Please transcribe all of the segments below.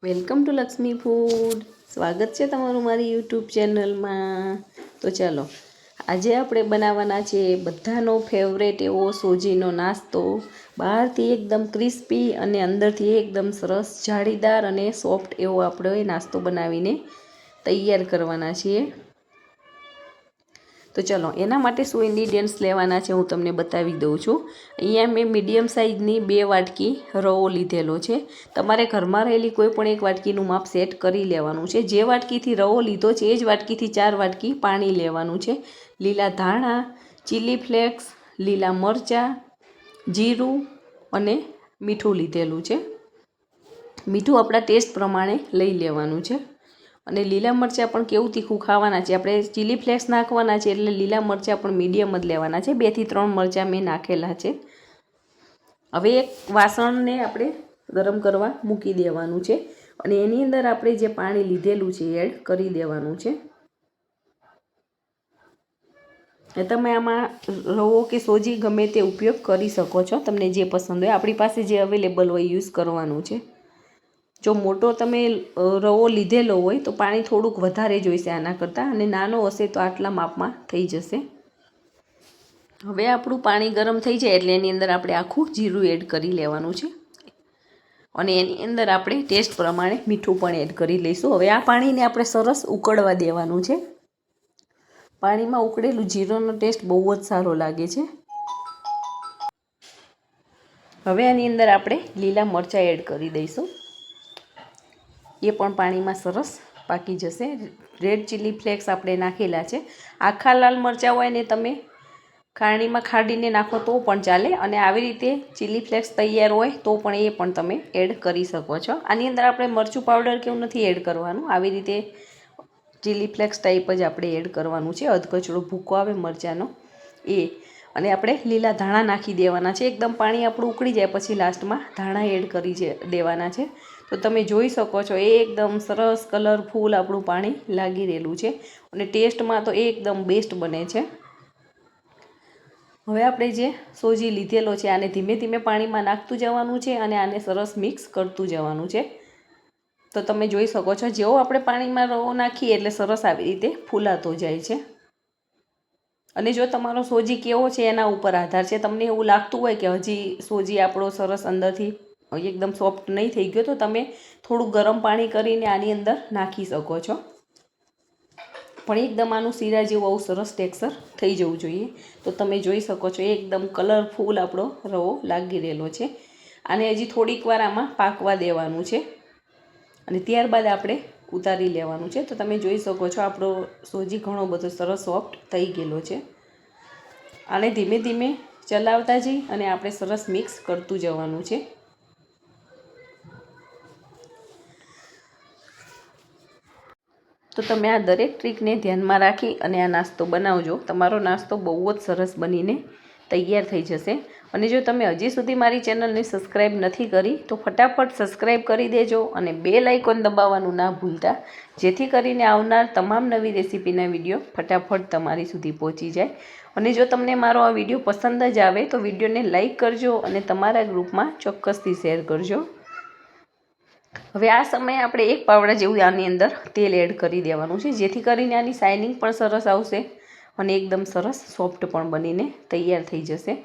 Welcome to Lakshmi food. સ્વાગત છે તમારું મારી યુટ્યુબ ચેનલમાં. તો ચાલો, આજે આપણે બનાવવાના છે બધાનો ફેવરેટ એવો સોજીનો નાસ્તો. બહારથી એકદમ ક્રિસ્પી અને અંદરથી એકદમ સરસ જાળીદાર અને સોફ્ટ એવો આપણે નાસ્તો બનાવીને તૈયાર કરવાના છીએ. તો ચલો, એના માટે શું ઇન્ગ્રીડિયન્ટ્સ લેવાના છે હું તમને બતાવી દઉં છું. અહીંયા મેં મીડિયમ સાઇઝની 2 વાટકી રવો લીધેલો છે. તમારે ઘરમાં રહેલી કોઈ પણ એક વાટકીનું માપ સેટ કરી લેવાનું છે. જે વાટકીથી રવો લીધો છે એ જ વાટકીથી 4 વાટકી પાણી લેવાનું છે. લીલા ધાણા, ચીલી ફ્લેક્સ, લીલા મરચાં, જીરું અને મીઠું લીધેલું છે. મીઠું આપણા ટેસ્ટ પ્રમાણે લઈ લેવાનું છે. અને લીલા મરચાં પણ કેવું તીખું ખાવાના છે, આપણે ચીલી ફ્લેક્સ નાખવાના છે એટલે લીલા મરચાં પણ મીડિયમ જ લેવાના છે. 2 થી 3 મરચાં મેં નાખેલા છે. હવે એક વાસણને આપણે ગરમ કરવા મૂકી દેવાનું છે અને એની અંદર આપણે જે પાણી લીધેલું છે એડ કરી દેવાનું છે. તમે આમાં રવો કે સોજી ગમે તે ઉપયોગ કરી શકો છો, તમને જે પસંદ હોય. આપણી પાસે જે અવેલેબલ હોય યુઝ કરવાનું છે. જો મોટો તમે રવો લીધેલો હોય તો પાણી થોડુંક વધારે જોઈશે આના કરતાં, અને નાનો હશે તો આટલા માપમાં થઈ જશે. હવે આપણું પાણી ગરમ થઈ જાય એટલે એની અંદર આપણે આખું જીરું એડ કરી લેવાનું છે અને એની અંદર આપણે ટેસ્ટ પ્રમાણે મીઠું પણ એડ કરી લઈશું. હવે આ પાણીને આપણે સરસ ઉકળવા દેવાનું છે. પાણીમાં ઉકળેલું જીરુંનો ટેસ્ટ બહુ જ સારો લાગે છે. હવે આની અંદર આપણે લીલા મરચાં એડ કરી દઈશું. એ પણ પાણીમાં સરસ પાકી જશે. રેડ ચીલી ફ્લેક્સ આપણે નાખેલા છે. આખા લાલ મરચાં હોય ને તમે ખાણીમાં ખાડીને નાખો તો પણ ચાલે, અને આવી રીતે ચીલી ફ્લેક્સ તૈયાર હોય તો પણ એ પણ તમે એડ કરી શકો છો. આની અંદર આપણે મરચું પાવડર કે એવું નથી એડ કરવાનું. આવી રીતે ચીલી ફ્લેક્સ ટાઈપ જ આપણે એડ કરવાનું છે. અધકચરો ભૂકો આવે મરચાંનો એ. અને આપણે લીલા ધાણા નાખી દેવાના છે. એકદમ પાણી આપણું ઉકળી જાય પછી લાસ્ટમાં ધાણા એડ કરી દેવાના છે. તો તમે જોઈ શકો છો એકદમ સરસ કલરફુલ આપણું પાણી લાગી રહેલું છે અને ટેસ્ટમાં તો એકદમ બેસ્ટ બને છે. હવે આપણે જે સોજી લીધેલો છે આને ધીમે ધીમે પાણીમાં નાખતું જવાનું છે અને આને સરસ મિક્સ કરતું જવાનું છે. તો તમે જોઈ શકો છો જેવો આપણે પાણીમાં રવો નાખીએ એટલે સરસ આવી રીતે ફૂલાતો જાય છે. અને જો તમારો સોજી કેવો છે એના ઉપર આધાર છે. તમને એવું લાગતું હોય કે હજી સોજી આપણો સરસ અંદરથી એકદમ સોફ્ટ નહીં થઈ ગયો તો તમે થોડું ગરમ પાણી કરીને આની અંદર નાખી શકો છો. પણ એકદમ આનું શીરા જેવું આવું સરસ ટેક્સચર થઈ જવું જોઈએ. તો તમે જોઈ શકો છો એકદમ કલરફુલ આપણો રવો લાગી રહેલો છે. આને હજી થોડીક વાર આમાં પાકવા દેવાનું છે અને ત્યારબાદ આપણે ઉતારી લેવાનું છે. તો તમે જોઈ શકો છો આપણો સોજી ઘણો બધો સરસ સોફ્ટ થઈ ગયેલો છે. આને ધીમે ધીમે ચલાવતા જઈ અને આપણે સરસ મિક્સ કરતું જવાનું છે. તો તમે આ દરેક ટ્રીકને ધ્યાનમાં રાખી અને આ નાસ્તો બનાવજો. તમારો નાસ્તો બહુ જ સરસ બનીને તૈયાર થઈ જશે. અને જો તમે હજી સુધી મારી ચેનલને સબસ્ક્રાઈબ નથી કરી તો ફટાફટ સબસ્ક્રાઈબ કરી દેજો અને બેલ આઇકોન દબાવવાનું ના ભૂલતા, જેથી કરીને આવનાર તમામ નવી રેસીપીના વિડીયો ફટાફટ તમારી સુધી પહોંચી જાય. અને જો તમને મારો આ વિડીયો પસંદ જ આવે તો વિડીયોને લાઈક કરજો અને તમારા ગ્રુપમાં ચોક્કસથી શેર કરજો. હવે આ સમયે આપણે 1 પાવડા જેવું આની અંદર તેલ એડ કરી દેવાનું છે, જેથી કરીને આની શાઇનિંગ પણ સરસ આવશે અને એકદમ સરસ સોફ્ટ પણ બનીને તૈયાર થઈ જશે.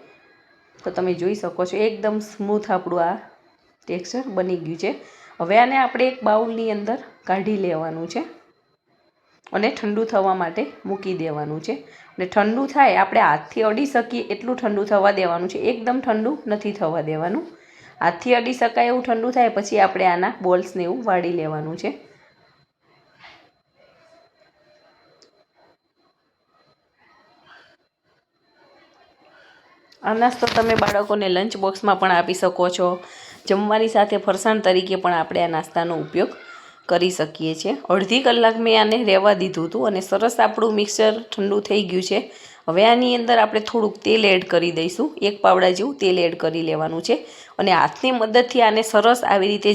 તો તમે જોઈ શકો છો એકદમ સ્મૂથ આપણું આ ટેક્સચર બની ગયું છે. હવે આને આપણે એક બાઉલની અંદર કાઢી લેવાનું છે અને ઠંડુ થવા માટે મૂકી દેવાનું છે. અને ઠંડુ થાય આપણે હાથથી અડી શકીએ એટલું ઠંડુ થવા દેવાનું છે. એકદમ ઠંડુ નથી થવા દેવાનું. હાથથી અડી શકાય એવું ઠંડુ થાય પછી આપણે આના બોલ્સને એવું વાળી લેવાનું છે. આ નાસ્તો તમે બાળકોને લંચ બોક્સમાં પણ આપી શકો છો. જમવાની સાથે ફરસાણ તરીકે પણ આપણે આ નાસ્તાનો ઉપયોગ કરી શકીએ છીએ. અડધી કલાક મેં આને રહેવા દીધું હતું અને સરસ આપણું મિક્સર ઠંડુ થઈ ગયું છે. હવે આની અંદર આપણે થોડુંક તેલ એડ કરી દઈશું. 1 પાવડા જેવું તેલ એડ કરી લેવાનું છે અને હાથની મદદથી આને સરસ આવી રીતે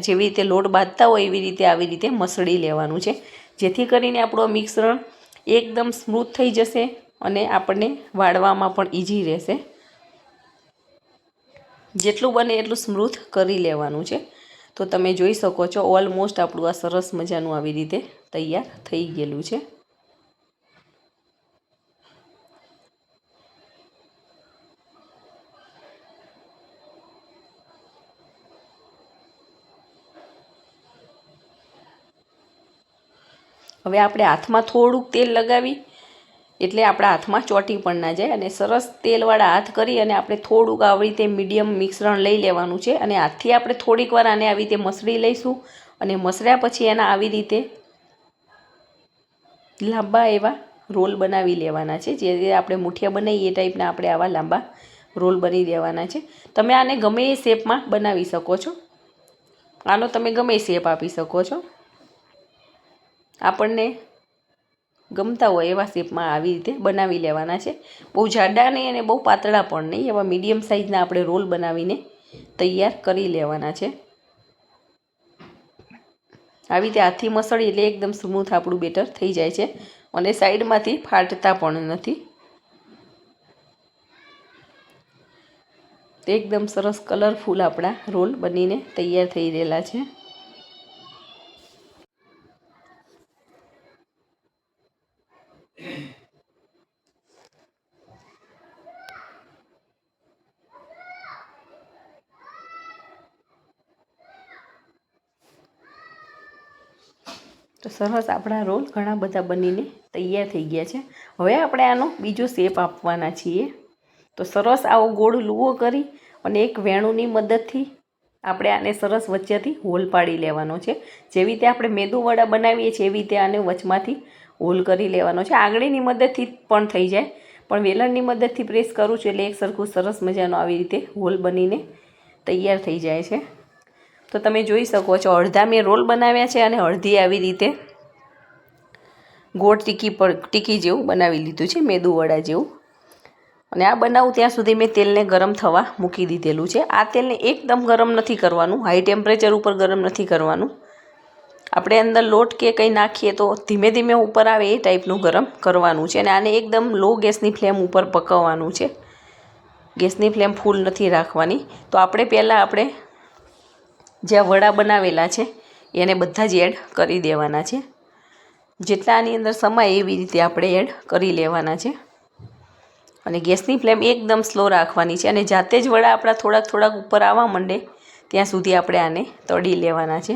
જેવી રીતે લોટ બાંધતા હોય એવી રીતે આવી રીતે મસળી લેવાનું છે, જેથી કરીને આપણું મિશ્રણ એકદમ સ્મૂથ થઈ જશે અને આપણને વાળવામાં પણ ઇઝી રહેશે. જેટલું બને એટલું સ્મૂથ કરી લેવાનું છે. તો તમે જોઈ શકો છો ઓલમોસ્ટ આપણું આ સરસ મજાનું આવી રીતે તૈયાર થઈ ગયેલું છે। હવે આપણે હાથમાં થોડુંક તેલ લગાવી એટલે આપણા હાથમાં ચોંટી પણ ના જાય અને સરસ તેલવાળા હાથ કરી અને આપણે થોડુંક આવી રીતે મીડિયમ મિશ્રણ લઈ લેવાનું છે અને હાથથી આપણે થોડીક વાર આને આવી રીતે મસળી લઈશું અને મસળ્યા પછી એના આવી રીતે લાંબા એવા રોલ બનાવી લેવાના છે। જે આપણે મુઠિયા બનાવીએ એ ટાઈપના આપણે આવા લાંબા રોલ બની દેવાના છે। તમે આને ગમે એ શેપમાં બનાવી શકો છો, આનો તમે ગમે એ શેપ આપી શકો છો। આપણને ગમતા હોય એવા શેપમાં આવી રીતે બનાવી લેવાના છે। બહુ જાડા નહીં અને બહુ પાતળા પણ નહીં, એવા મીડિયમ સાઇઝના આપણે રોલ બનાવીને તૈયાર કરી લેવાના છે। આવી રીતે હાથથી મસળી એટલે એકદમ સ્મૂથ આપણું બેટર થઈ જાય છે અને સાઈડમાંથી ફાટતા પણ નથી। તો એકદમ સરસ કલરફુલ આપણા રોલ બનીને તૈયાર થઈ રહેલા છે। તો સરસ આપણા રોલ ઘણા બધા બનીને તૈયાર થઈ ગયા છે। હવે આપણે આનો બીજો શેપ આપવાના છીએ। તો સરસ આવો ગોળ લુઓ કરી અને એક વેણુની મદદથી આપણે આને સરસ વચ્ચેથી હોલ પાડી લેવાનો છે। જેવી રીતે આપણે મેદુવડા બનાવીએ છીએ એવી રીતે આને વચમાંથી હોલ કરી લેવાનો છે। આંગળીની મદદથી પણ થઈ જાય, પણ વેલણની મદદથી પ્રેસ કરું છું એટલે એક સરખું સરસ મજાનો આવી રીતે હોલ બનીને તૈયાર થઈ જાય છે। તો તમે જોઈ શકો છો અડધા મેં રોલ બનાવ્યા છે અને અડધી આવી રીતે ગોળ ટીકી જેવું બનાવી લીધું છે, મેદુવડા જેવું। અને આ બનાવું ત્યાં સુધી મેં તેલને ગરમ થવા મૂકી દીધેલું છે। આ તેલને એકદમ ગરમ નથી કરવાનું, હાઈ ટેમ્પરેચર ઉપર ગરમ નથી કરવાનું। આપણે અંદર લોટ કે કંઈ નાખીએ તો ધીમે ધીમે ઉપર આવે એ ટાઈપનું ગરમ કરવાનું છે અને આને એકદમ લો ગેસની ફ્લેમ ઉપર પકવવાનું છે। ગેસની ફ્લેમ ફૂલ નથી રાખવાની। તો આપણે જ્યાં વડા બનાવેલા છે એને બધા જ એડ કરી દેવાના છે। જેટલા આની અંદર સમાય એવી રીતે આપણે એડ કરી લેવાના છે અને ગેસની ફ્લેમ એકદમ સ્લો રાખવાની છે અને જાતે જ વડા આપણા થોડાક ઉપર આવવા માંડે ત્યાં સુધી આપણે આને તળી લેવાના છે।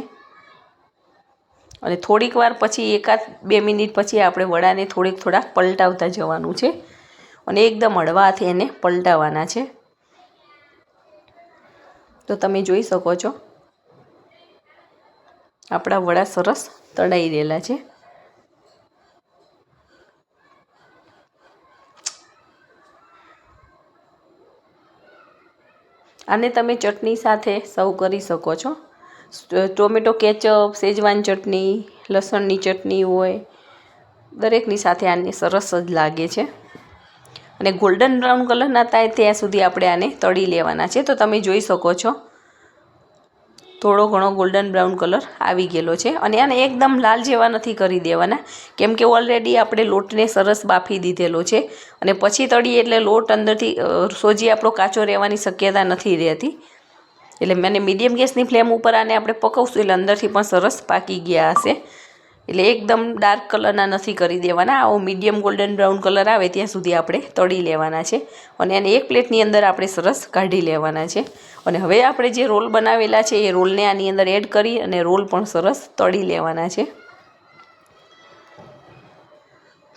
અને થોડીક વાર પછી 1-2 મિનિટ પછી આપણે વડાને થોડાક પલટાવતા જવાનું છે અને એકદમ હળવા હાથે એને પલટાવવાના છે। તો તમે જોઈ શકો છો આપણા વડા સરસ તળાઈ રહેલા છે। આને તમે ચટણી સાથે સર્વ કરી શકો છો। ટોમેટો કેચઅપ, શેજવાન ચટણી, લસણની ચટણી હોય, દરેકની સાથે આને સરસ જ લાગે છે। અને ગોલ્ડન બ્રાઉન કલરના થાય ત્યાં સુધી આપણે આને તળી લેવાના છે। તો તમે જોઈ શકો છો થોડો ઘણો ગોલ્ડન બ્રાઉન કલર આવી ગયેલો છે અને આને એકદમ લાલ જેવા નથી કરી દેવાના, કેમ કે ઓલરેડી આપણે લોટને સરસ બાફી દીધેલો છે અને પછી તળીએ એટલે લોટ અંદરથી સોજી આપણો કાચો રહેવાની શક્યતા નથી રહેતી। એટલે મને મીડિયમ ગેસની ફ્લેમ ઉપર આને આપણે પકવશું એટલે અંદરથી પણ સરસ પાકી ગયા હશે। એટલે એકદમ ડાર્ક કલરના નથી કરી દેવાના, આવો મીડિયમ ગોલ્ડન બ્રાઉન કલર આવે ત્યાં સુધી આપણે તળી લેવાના છે અને એને એક પ્લેટની અંદર આપણે સરસ કાઢી લેવાના છે। અને હવે આપણે જે રોલ બનાવેલા છે એ રોલને આની અંદર એડ કરી અને રોલ પણ સરસ તળી લેવાના છે।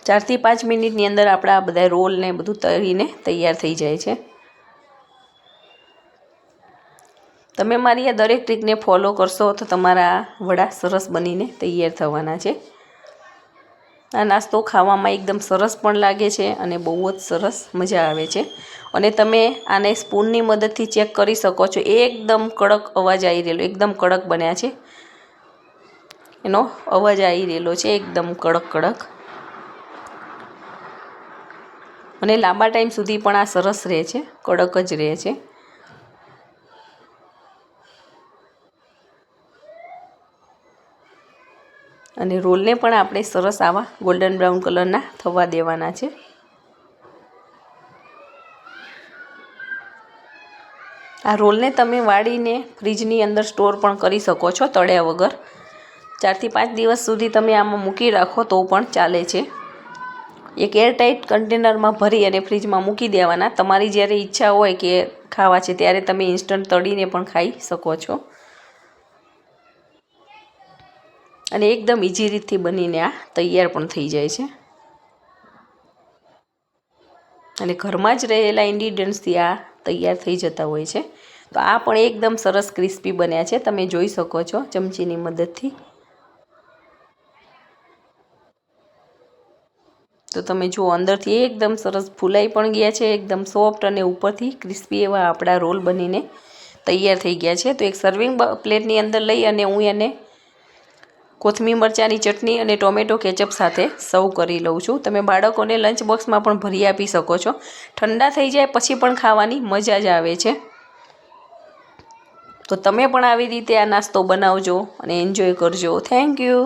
4 થી 5 મિનિટની અંદર આપણા બધા રોલને બધું તળીને તૈયાર થઈ જાય છે। તમે મારી આ દરેક ટ્રીકને ફોલો કરશો તો તમારા વડા સરસ બનીને તૈયાર થવાના છે। આ નાસ્તો ખાવામાં એકદમ સરસ પણ લાગે છે અને બહુ જ સરસ મજા આવે છે। અને તમે આને સ્પૂનની મદદથી ચેક કરી શકો છો, એકદમ કડક અવાજ આવી રહેલો, એકદમ કડક બન્યા છે, એનો અવાજ આવી રહેલો છે એકદમ કડક। અને લાંબા ટાઈમ સુધી પણ આ સરસ રહે છે, કડક જ રહે છે। અને રોલને પણ આપણે સરસ આવા ગોલ્ડન બ્રાઉન કલરના થવા દેવાના છે। આ રોલને તમે વાળીને ફ્રીજની અંદર સ્ટોર પણ કરી શકો છો તળ્યા વગર. 4 થી 5 દિવસ સુધી તમે આમાં મૂકી રાખો તો પણ ચાલે છે. એક એરટાઇટ કન્ટેનરમાં ભરી અને ફ્રીજમાં મૂકી દેવાના. તમારી જ્યારે ઈચ્છા હોય કે ખાવા છે ત્યારે તમે ઇન્સ્ટન્ટ તળીને પણ ખાઈ શકો છો. અને એકદમ ઇઝી રીતથી બનીને આ તૈયાર પણ થઈ જાય છે. અને ઘરમાં જ રહેલા ઇન્ગ્રીડિયન્ટ્સથી આ તૈયાર થઈ જતા હોય છે. તો આ પણ એકદમ સરસ ક્રિસ્પી બન્યા છે, તમે જોઈ શકો છો ચમચીની મદદથી. તો તમે જુઓ અંદરથી એકદમ સરસ ફૂલાઈ પણ ગયા છે, એકદમ સોફ્ટ અને ઉપરથી ક્રિસ્પી એવા આપણા રોલ બનીને તૈયાર થઈ ગયા છે. તો એક સર્વિંગ પ્લેટની અંદર લઈ અને હું એને કોથમીર મરચાંની ચટણી અને ટોમેટો કેચઅપ સાથે સર્વ કરી લઉં છું. તમે બાળકોને લંચ બોક્સમાં પણ ભરી આપી શકો છો. ઠંડા થઈ જાય પછી પણ ખાવાની મજા જ આવે છે. તો તમે પણ આવી રીતે આ નાસ્તો બનાવજો અને એન્જોય કરજો. Thank you.